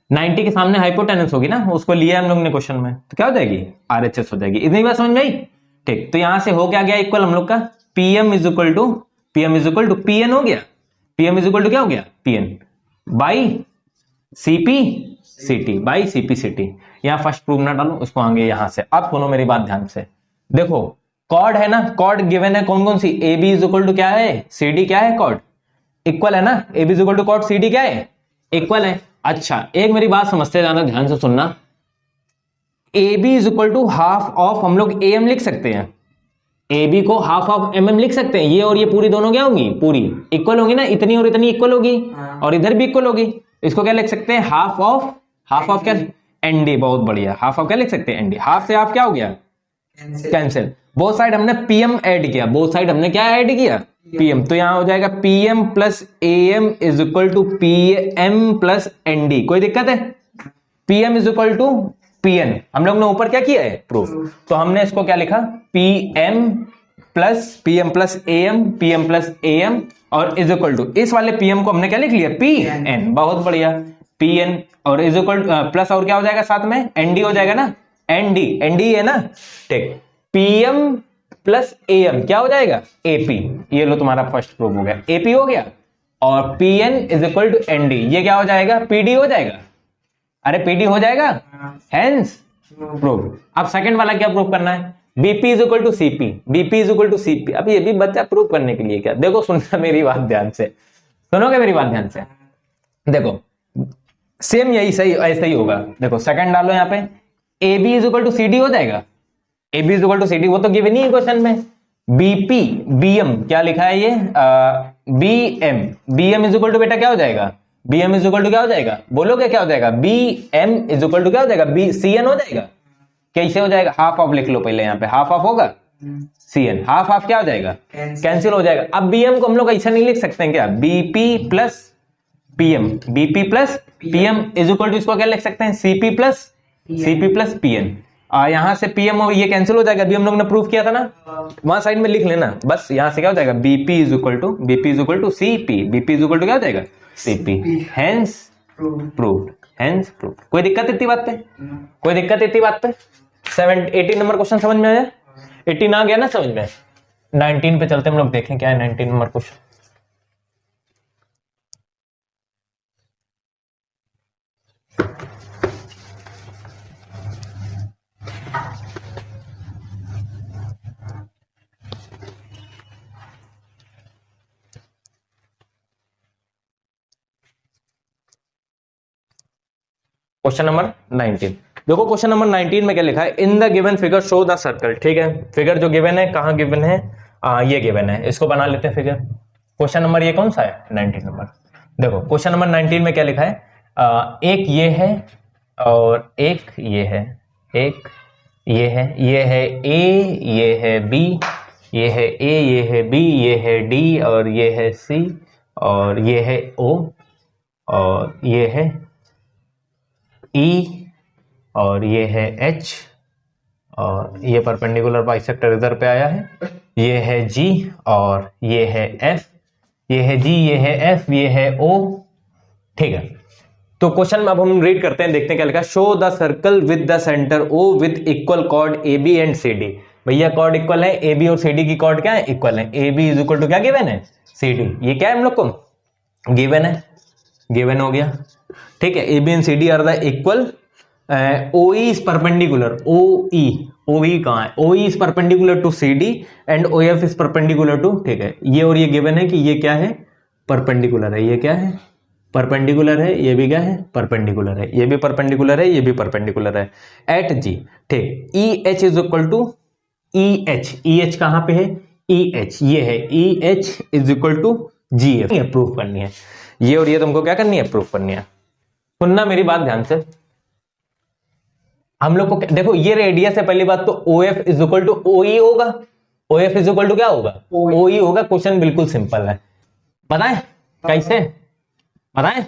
90 के सामने हाइपोटेनस होगी ना, उसको लिया हम लोग ने क्वेश्चन में, तो क्या हो जाएगी RHS हो जाएगी। इतनी बात समझ में आई? ठीक, तो यहां से हो क्या गया इक्वल हम लोग का PM is equal to PN हो गया। PM इज इक्वल टू क्या हो गया PN by CP/CT by CP/CT। यहां फर्स्ट प्रूफ ना डालो, उसको आगे यहां से। अब सुनो मेरी बात ध्यान से, देखो कॉर्ड है ना, कॉर्ड गिवन है कौन कौन सी, AB इज इक्वल टू क्या है CD क्या है कॉर्ड इक्वल है ना, AB is equal to chord CD क्या है इक्वल है। अच्छा एक मेरी बात समझते जाना, ध्यान से सुनना, AB is equal to half of हम लोग AM लिख सकते हैं, AB को हाफ ऑफ MM लिख सकते हैं। ये और ये पूरी दोनों क्या होंगी पूरी इक्वल होंगी ना, इतनी और इतनी इक्वल होगी और इधर भी इक्वल होगी। इसको क्या लिख सकते हैं हाफ ऑफ क्या ND, बहुत बढ़िया, हाफ ऑफ क्या लिख सकते हैं ND। हाफ से हाफ क्या हो गया कैंसिल, बोथ साइड हमने PM ऐड किया, बोथ साइड हमने क्या ऐड किया PM, तो यहां हो जाएगा PM plus AM is equal to PM plus ND। कोई दिक्कत है? PM is equal to PN हम लोग ने ऊपर क्या किया है प्रूफ, तो हमने इसको क्या लिखा PM प्लस AM और इज इक्वल टू इस वाले PM को हमने क्या लिख लिया PN, बहुत बढ़िया PN और इज इक्वल प्लस और क्या हो जाएगा साथ में ND हो जाएगा ना, ND है ना। ठीक, PM प्लस AM क्या हो जाएगा AP, ये लो तुम्हारा फर्स्ट प्रूफ हो गया, AP हो गया। और PN is equal to ND, ये क्या हो जाएगा PD हो जाएगा, अरे PD हो जाएगा, हेंस प्रूफ। अब सेकंड वाला क्या प्रूफ करना है, BP is equal to CP। अब ये भी बच्चा प्रूफ करने के लिए क्या, देखो सुनना मेरी बात ध्यान से, सुनोगे मेरी बात ध्यान से, देखो सेम यही सही ऐसा ही होगा। देखो सेकंड डालो यहाँ पे, AB is equal to CD हो जाएगा, AB is equal to CD, वो तो गिवन ही है क्वेश्चन में। BM क्या लिखा है ये BM इज इक्वल टू बेटा क्या हो जाएगा, BM इज इक्वल टू क्या हो जाएगा, बोलोगे क्या हो जाएगा, BM इज इक्वल टू क्या हो जाएगा CN हो जाएगा। कैसे हो जाएगा, हाफ ऑफ लिख लो पहले, यहाँ पे हाफ ऑफ होगा CN, हाफ ऑफ क्या हो जाएगा कैंसिल हो जाएगा। अब BM को हम लोग ऐसा नहीं लिख सकते हैं क्या, BP plus PM is equal to इसको क्या लिख सकते हैं CP प्लस PN। यहां से PM और ये कैंसिल हो जाएगा, अभी हम लोग ने प्रूफ किया था ना, वहां साइड में लिख लेना बस। यहां से क्या हो जाएगा BP is equal to CP, BP is equal to क्या हो जाएगा CP, हेंस प्रूव्ड। कोई दिक्कत इतनी बात पे, कोई दिक्कत इतनी बात पे? 18 नंबर क्वेश्चन समझ में आया, 18 आ गया ना समझ में। 19 पे चलते हम लोग, देखें क्या है 19 नंबर क्वेश्चन। क्वेश्चन नंबर 19, देखो क्वेश्चन नंबर 19 में क्या लिखा है, इन the given figure show the circle. ठीक है, फिगर जो गिवन है कहाँ गिवन है, ये गिवन है, इसको बना लेते हैं फिगर। क्वेश्चन नंबर ये कौन सा है 19 नंबर। देखो क्वेश्चन नंबर 19 में क्या लिखा है, एक ये है और एक ये है, एक ये है, ये है A, ये है B, ये है A, ये है B, ये है D और ये है C और ये है O और ये है E और ये है H और ये परपेंडिकुलर बाइसेक्टर इधर पे आया है, ये है G और ये है F, ये है G, ये है F, ये है O। ठीक है, तो क्वेश्चन में अब हम रीड करते हैं, देखते हैं क्या लिखा है। Show the circle with the centre O with equal cord AB and CD। भैया कॉर्ड इक्वल है, AB और CD की कॉर्ड क्या है इक्वल है, AB इज इक्वल टू क्या गिवन है CD, ये क्या है हम लोग को गिवन है, गिवन हो गया। ठीक है, AB and CD are the equal, OE is perpendicular, OE कहां है, OE is perpendicular to CD and OF is perpendicular to, ठीक है, ये और ये गिवन है कि ये क्या है परपेंडिकुलर है, ये क्या है परपेंडिकुलर है, ये भी क्या है, परपेंडिकुलर है, ये भी परपेंडिकुलर है, ये भी परपेंडिकुलर है एट जी। ठीक, E H is equal to E H, E H कहां पे है, ई एच ये है, E H is equal to G F, proof करनी है ये, और ये तुमको क्या करनी है, प्रूफ करनी है। सुनना मेरी बात ध्यान से, हम लोग को देखो ये रेडियस है, पहली बात तो O F is equal to O E होगा, O F is equal to क्या होगा, ओ ई होगा। क्वेश्चन बिल्कुल सिंपल है, बताएं कैसे, बताएं।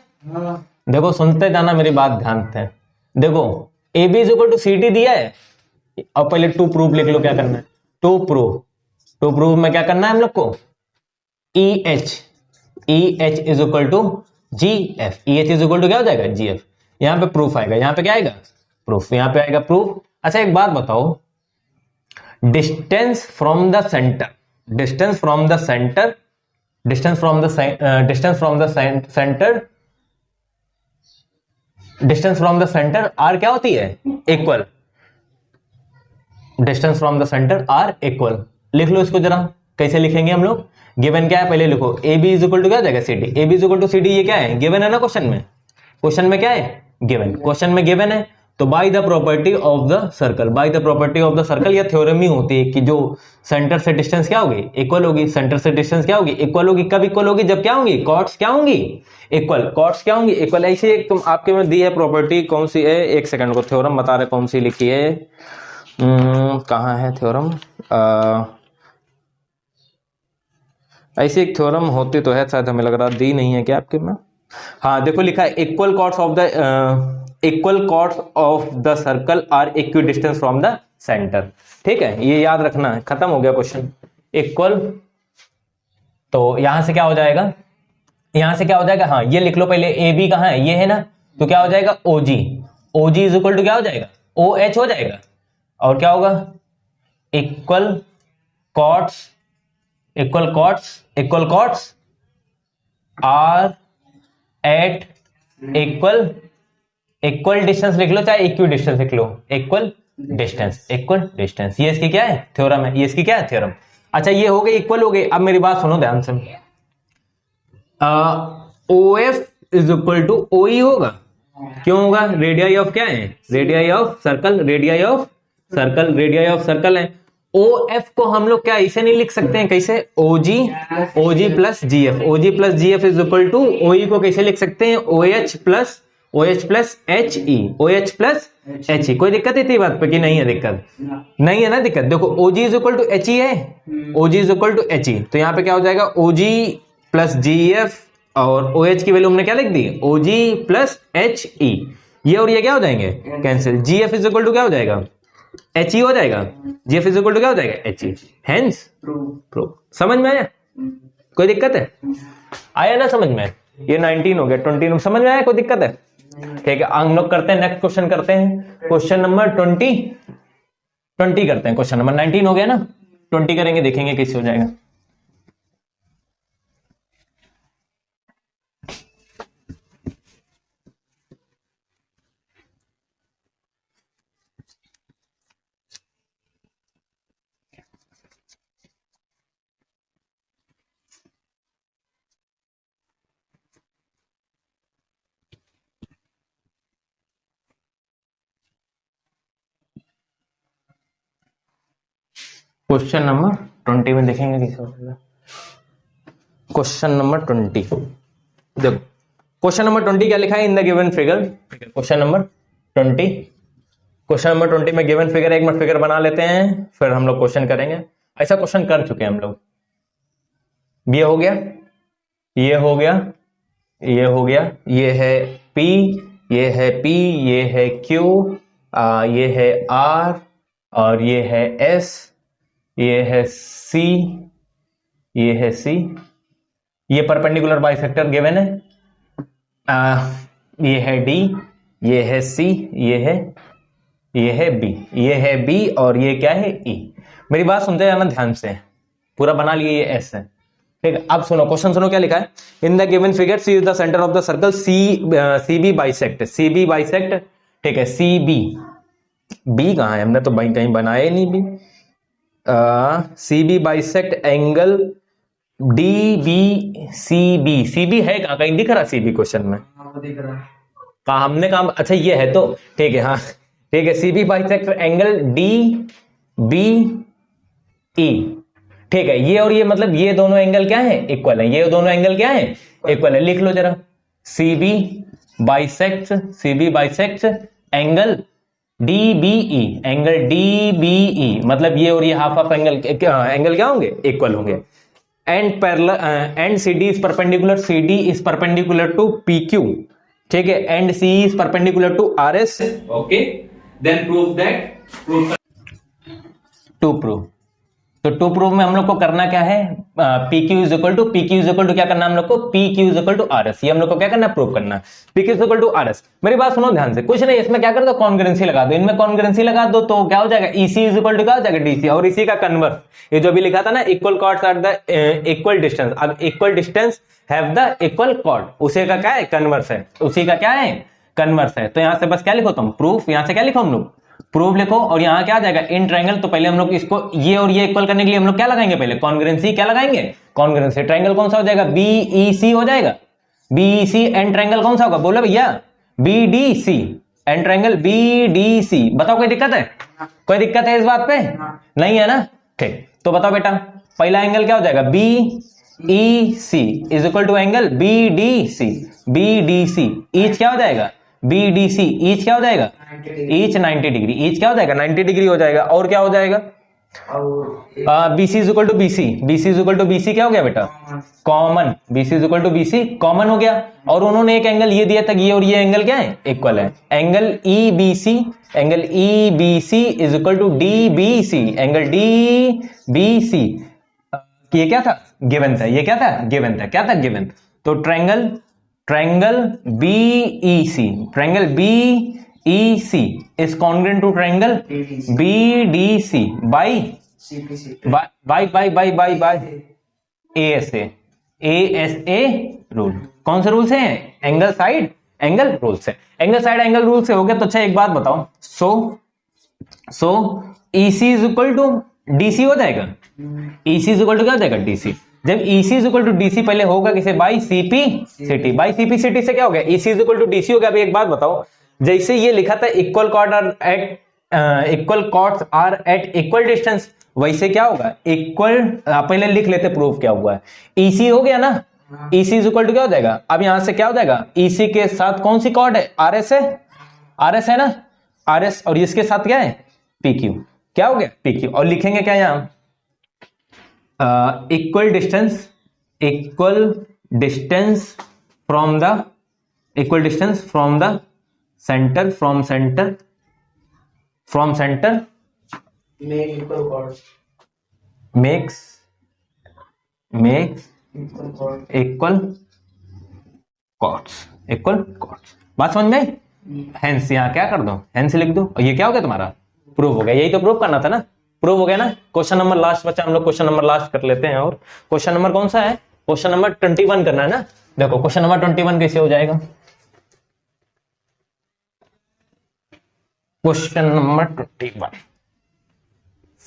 देखो सुनते जाना मेरी बात ध्यान से, देखो A B is equal to C D दिया है, और पहले टू प्रूफ लिख लो, क्या करना है, टू प्रूफ में क्या करना है हम लोग को, E H is equal to G F, E H is equal to क्या हो जाएगा, जी एफ। यहां पे प्रूफ आएगा, यहां पे क्या आएगा, प्रूफ, यहां पे आएगा प्रूफ। अच्छा एक बात बताओ, distance from the centre, distance from the centre distance from the centre are क्या होती है, equal, distance from the centre are equal. लिख लो इसको जरा, कैसे लिखेंगे हम लोग, गिवन क्या है पहले लिखो, A B is equal to क्या हो जाएगा, C D, A B is equal to C D, ये क्या है, गिवन है ना, क्वेश्चन में क्या है, गिवन, क्वेश्चन में गिवन है। तो bye the property of the circle, bye the property of the circle, या थ्योरम ही होती है कि जो सेंटर से डिस्टेंस क्या होगी, इक्वल होगी, सेंटर से डिस्टेंस क्या होगी, इक्वल होगी। कब इक्वल होगी, जब क्या होंगी, कॉर्ड्स क्या होंगी, इक्वल, कॉर्ड्स क्या होंगी, इक्वल। ऐसे एक तुम आपके में दी है प्रॉपर्टी, कौन सी है, एक सेकंड को थ्योरम बता रहे, कौन सी लिखी है, कहाँ है थ्योरम, ऐसी एक थ्योरम होती तो है, शायद हमें लग रहा दी नहीं है क्या आपके में, हाँ देखो लिखा है, equal chords of the circle are equidistant from the centre. ठीक है, ये याद रखना है, खत्म हो गया क्वेश्चन। इक्वल, तो यहां से क्या हो जाएगा, यहां से क्या हो जाएगा, हाँ ये लिख लो पहले, ए बी कहां है, ये है ना, तो क्या हो जाएगा, ओ जी, ओ जी इज इक्वल टू क्या हो जाएगा, ओ एच हो जाएगा, और क्या होगा, equal chords are at equal distance लिख लो, चाहे इक्वी डिस्टेंस लिख लो, इक्वल डिस्टेंस, ये इसकी क्या है, थ्योरम है, ये इसकी क्या है, थ्योरम। अच्छा ये हो गई, इक्वल हो गई। अब मेरी बात सुनो ध्यान से, O F is equal to O E होगा, क्यों होगा, रेडियाई ऑफ क्या है, रेडियाई ऑफ सर्कल है। ओ एफ को हम लोग क्या इसे नहीं लिख सकते हैं, कैसे, O G plus G F, is equal to O E को कैसे लिख सकते हैं, O H plus H E, कोई दिक्कत है इतनी बात पे कि नहीं है दिक्कत, नहीं है ना दिक्कत। देखो O G is equal to H E है, तो यहाँ पे क्या हो जाएगा, ओ जी प्लस जी एफ, और ओ एच की वैल्यू हमने क्या लिख दी, ओ जी प्लस एच ई, ये और ये क्या हो जाएंगे, cancel. G F is equal to क्या हो जाएगा, एच ई हो जाएगा, G F is equal to क्या हो जाएगा, एच ई, हेंस प्रूफ। समझ में आया, कोई दिक्कत है, आया ना समझ में, ये 19 हो गया, 20 समझ में आया, कोई दिक्कत है, ठीक है। हम लोग करते हैं, नेक्स्ट क्वेश्चन करते हैं, क्वेश्चन नंबर 20 करते हैं, क्वेश्चन नंबर 19 हो गया ना, 20 करेंगे, देखेंगे कैसे हो जाएगा। क्वेश्चन नंबर 20 में देखेंगे कैसे हो जाएगा। क्वेश्चन नंबर 20 देखो, क्वेश्चन नंबर 20 क्या लिखा है, इन the given figure, question number 20 में गिवन फिगर, एक मिनट फिगर बना लेते हैं, फिर हम लोग क्वेश्चन करेंगे। ऐसा क्वेश्चन कर चुके हैं हम लोग, ये हो गया, ये हो गया, ये हो गया, ये है P, ये है P, ये है Q, ये है R, और ये है S, ये है C, ये है C, ये परपेंडिकुलर बाइसेक्टर गिवन है, ये है D, ये है C, ये है B, ये है B, और ये क्या है E। मेरी बात सुनते जाना ध्यान से, पूरा बना लिए, ये S है, ठीक है। अब सुनो क्वेश्चन, सुनो क्या लिखा है, इन the given figure C is the centre of the circle, CB bisect, ठीक है, CB, B कहां है, हमने तो कहीं बनाया ही नहीं B, CB bisect angle D B C B, C B है कहाँ, कहीं दिख रहा सी बी क्वेश्चन में? दिख रहा है। कहा हमने कहा, अच्छा ये है तो ठीक है, हाँ ठीक है, C B bisect angle D B E, ठीक है, ये और ये मतलब ये दोनों एंगल क्या है, इक्वल है, ये दोनों एंगल क्या है, इक्वल है। लिख लो जरा, C B bisect angle D B E, angle D B E मतलब ये और ये हाफ ऑफ एंगल एंगल क्या होंगे, इक्वल होंगे। And parallel and C D is perpendicular, C D is perpendicular to P Q, ठीक है, and C is perpendicular to R S, okay, then prove that, to prove, तो to prove में हम लोग को करना क्या है, P Q is equal to क्या करना है हम लोग को, P Q is equal to R S, ये हम लोग को क्या करना है, प्रूव करना है, P Q is equal to R S. मेरी बात सुनो ध्यान से, कुछ नहीं, इसमें क्या कर दो, कॉन्ग्रुएंसी लगा दो, इनमें कॉन्ग्रुएंसी लगा दो तो क्या हो जाएगा, ईसी इज इक्वल टू क्या हो जाएगा, डीसी, और इसी का कन्वर्स, ये जो भी लिखा था ना, equal chords are the equal distance, अब equal distance have the equal chord, उसी का क्या है, कन्वर्स है, उसी का क्या है, कन्वर्स है। तो यहां से बस क्या लिखो तुम, प्रूफ, यहां से क्या लिखो हम लोग, प्रूफ लिखो, और यहां क्या आ जाएगा, इन ट्रायंगल, तो पहले हम लोग इसको ये और ये इक्वल करने के लिए हम लोग क्या लगाएंगे, पहले कॉन्ग्रुएंसी, क्या लगाएंगे, कॉन्ग्रुएंसी। ट्रायंगल कौन सा हो जाएगा, बीईसी हो जाएगा, बीईसी, एंड ट्रायंगल कौन सा होगा, बोलो भैया, बीडीसी, एंड ट्रायंगल बीडीसी। बताओ कोई दिक्कत है, कोई दिक्कत है इस बात पे, नहीं है ना, ठीक, तो बताओ बेटा, पहला एंगल क्या हो जाएगा, BEC is equal to angle BDC, BDC each क्या हो जाएगा, बीडीसी ईच क्या हो जाएगा, ईच 90 डिग्री, ईच क्या हो जाएगा, 90 डिग्री हो जाएगा, और क्या हो जाएगा, BC is equal to BC, BC is equal to BC क्या हो गया बेटा, common, BC is equal to BC common हो गया, और उन्होंने एक एंगल ये दिया था, ये और ये एंगल क्या है, इक्वल है, angle EBC, angle EBC is equal to DBC, angle DBC, ये क्या था, गिवन था, ये क्या था, गिवन था, क्या था, गिवन, तो triangle BEC, triangle BEC is congruent to triangle BDC by ASA rule. कौन से रूल से है, एंगल साइड एंगल रूल से, एंगल साइड एंगल रूल से हो गया। तो अच्छा एक बात बताओ, so EC is equal to DC हो जाएगा, ईसी इज इक्वल टू क्या हो जाएगा, डीसी। जब EC is equal to DC पहले होगा किसे, by CP CT, by CP CT से क्या हो गया, EC is equal to DC हो गया। अभी एक बात बताओ, जैसे ये लिखा था equal chord are at equal distance, वैसे क्या होगा, इक्वल, पहले लिख लेते प्रूफ क्या हुआ है, ईसी हो गया ना, ईसी इज इक्वल टू क्या हो जाएगा, अब यहां से क्या हो जाएगा, ईसी के साथ कौन सी कॉर्ड है, आरएस है, आरएस है ना, आरएस, और इसके साथ क्या है, पीक्यू, क्या हो गया, पीक्यू, और लिखेंगे क्या यहां, equal distance from the centre, from centre makes equal chords. बात समझ में आई? हेंस यहां क्या कर दो, हेंस लिख दो, और ये क्या हो गया तुम्हारा, प्रूफ हो गया। यही तो प्रूफ करना था ना, प्रूफ हो गया ना। क्वेश्चन नंबर लास्ट बचा, हम लोग क्वेश्चन नंबर लास्ट कर लेते हैं। और क्वेश्चन नंबर कौन सा है, क्वेश्चन नंबर 21 करना है ना। देखो क्वेश्चन नंबर 21 कैसे हो जाएगा, क्वेश्चन नंबर 21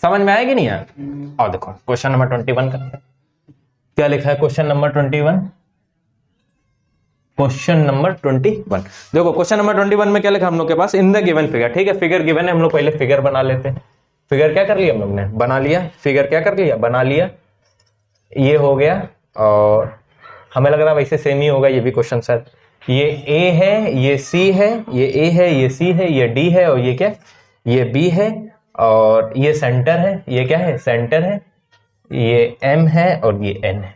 समझ में आएगी नहीं यार। और देखो क्वेश्चन नंबर 21 का क्या लिखा है, क्वेश्चन नंबर 21, क्वेश्चन नंबर 21। देखो क्वेश्चन नंबर 21 में क्या लिखा हम लोग के पास, इन द गिवन फिगर, ठीक है, फिगर गिवन है, हम लोग पहले फिगर बना लेते हैं। फिगर क्या कर लिया हम लोग ने, बना लिया, फिगर क्या कर लिया, बना लिया, ये हो गया। और हमें लग रहा है वैसे सेम ही होगा ये भी क्वेश्चन शायद। ये ए है, ये सी है, ये ए है, ये सी है, ये डी है, और ये क्या, ये बी है, और ये सेंटर है, ये क्या है, सेंटर है, ये एम है और ये एन है,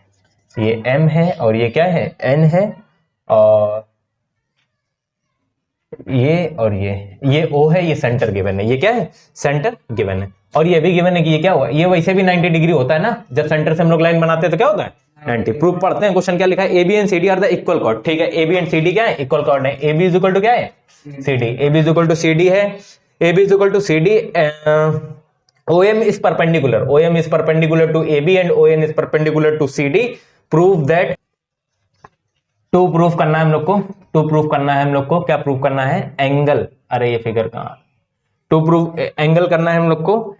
ये एम है और ये क्या है, एन है, और ये ओ है, ये सेंटर गिवन है, ये क्या है, सेंटर गिवन है। और ये भी गिवन है कि ये क्या हुआ, ये वैसे भी 90 डिग्री होता है ना, जब सेंटर से हम लोग लाइन बनाते हैं तो क्या होता है 90। प्रूफ पढ़ते हैं, क्वेश्चन क्या लिखा है, A B and C D are the equal chord, ठीक है, A B and C D क्या है, इक्वल कॉर्ड है। A B is equal to क्या है, C D, A B is equal to C D है, A B is equal to C D, OM is perpendicular, OM is perpendicular to AB and ON is perpendicular to CD. Prove that, to proof करना है हम लोग को, to proof करना है हम लोग को, क्या प्रूफ करना है, एंगल, अरे ये फिगर कहां, टू प्रूफ एंगल करना है हम लोग को,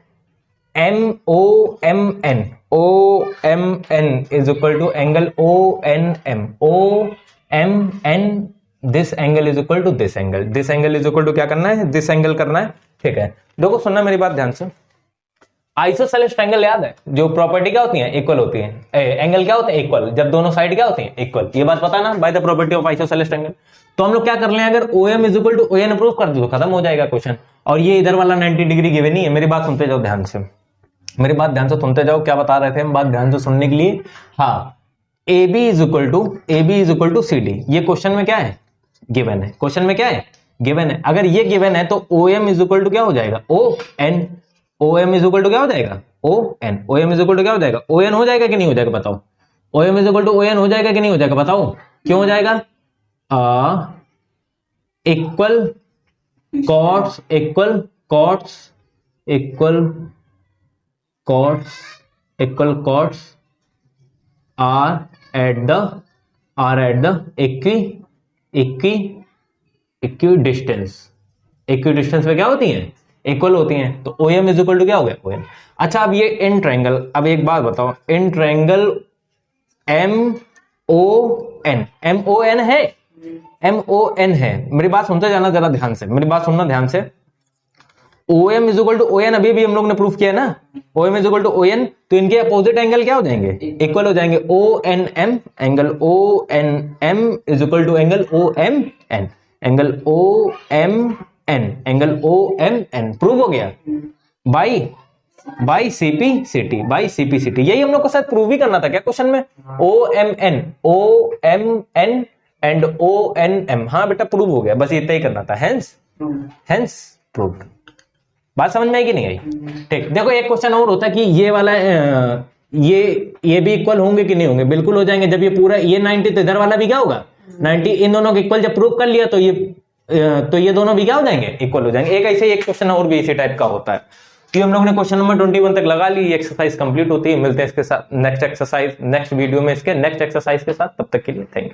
MOMN, OMN is equal to angle ONM, OMN this angle is equal to this angle, this angle is equal to क्या करना है, दिस एंगल करना है। ठीक है, देखो सुनना मेरी बात ध्यान से, आइसोसेलेस ट्रायंगल याद है, जो प्रॉपर्टी क्या होती है, इक्वल होती है, एंगल क्या होते हैं, इक्वल, जब दोनों साइड क्या होती है, इक्वल, ये बात पता ना by the property of isosceles triangle. तो हम लोग क्या कर लें, अगर OM is equal to ON prove कर दो तो खत्म हो जाएगा क्वेश्चन, और ये इधर वाला 90 डिग्री गिवन नहीं है। मेरी बात सुनते जाओ ध्यान से, मेरी बात ध्यान से सुनते जाओ, क्या बता रहे थे हम, बात ध्यान से सुनने के लिए। हाँ, AB is equal to CD, ये क्वेश्चन में क्या है, गिवन है, क्वेश्चन में क्या है, गिवन है। अगर ये गिवन है तो OM इज इक्वल टू क्या हो जाएगा, ON, OM is equal to क्या हो जाएगा, ON, OM is equal to क्या हो जाएगा, ON हो जाएगा कि नहीं हो जाएगा बताओ, OM is equal to ON हो जाएगा कि नहीं हो जाएगा बताओ, क्यों हो जाएगा, equal chords, equal chords, equal chords are at the equidistance पे क्या होती हैं, इक्वल होती हैं। तो OM इज इक्वल टू क्या हो गया, OM। अच्छा, अब ये इन ट्रायंगल, अब एक बात बताओ, इन ट्रायंगल MON है, मेरी बात सुनते जाना जरा ध्यान से, मेरी बात सुनना ध्यान से। OM is equal to ON अभी भी हम लोग ने प्रूफ किया ना, OM is equal to ON, तो इनके अपोजिट एंगल क्या हो जाएंगे, इक्वल हो जाएंगे। ONM, angle ONM is equal to angle OMN, angle OMN, angle OMN prove हो गया बाई CP/CT, बाई CP/CT। यही हम लोग को शायद प्रूव ही करना था क्या क्वेश्चन में, OMN एंड ONM, हाँ बेटा प्रूव हो गया, बस इतना ही करना था, हेंस प्रूव्ड। बात समझ में आई कि नहीं आई। ठीक, देखो एक क्वेश्चन और होता है कि ये वाला ये भी इक्वल होंगे कि नहीं होंगे, बिल्कुल हो जाएंगे। जब ये पूरा ये 90 तो इधर वाला भी क्या होगा 90, इन दोनों को इक्वल जब प्रूव कर लिया तो ये दोनों भी क्या हो जाएंगे, इक्वल हो जाएंगे। एक ऐसे एक क्वेश्चन और भी इसी टाइप का होता है। तो हम लोग ने क्वेश्चन नंबर 21 तक लगा ली, एक्सरसाइज कंप्लीट होती है। मिलते हैं इसके साथ नेक्स्ट एक्सरसाइज, नेक्स्ट वीडियो में इसके नेक्स्ट एक्सरसाइज के साथ, तब तक के लिए थैंक यू।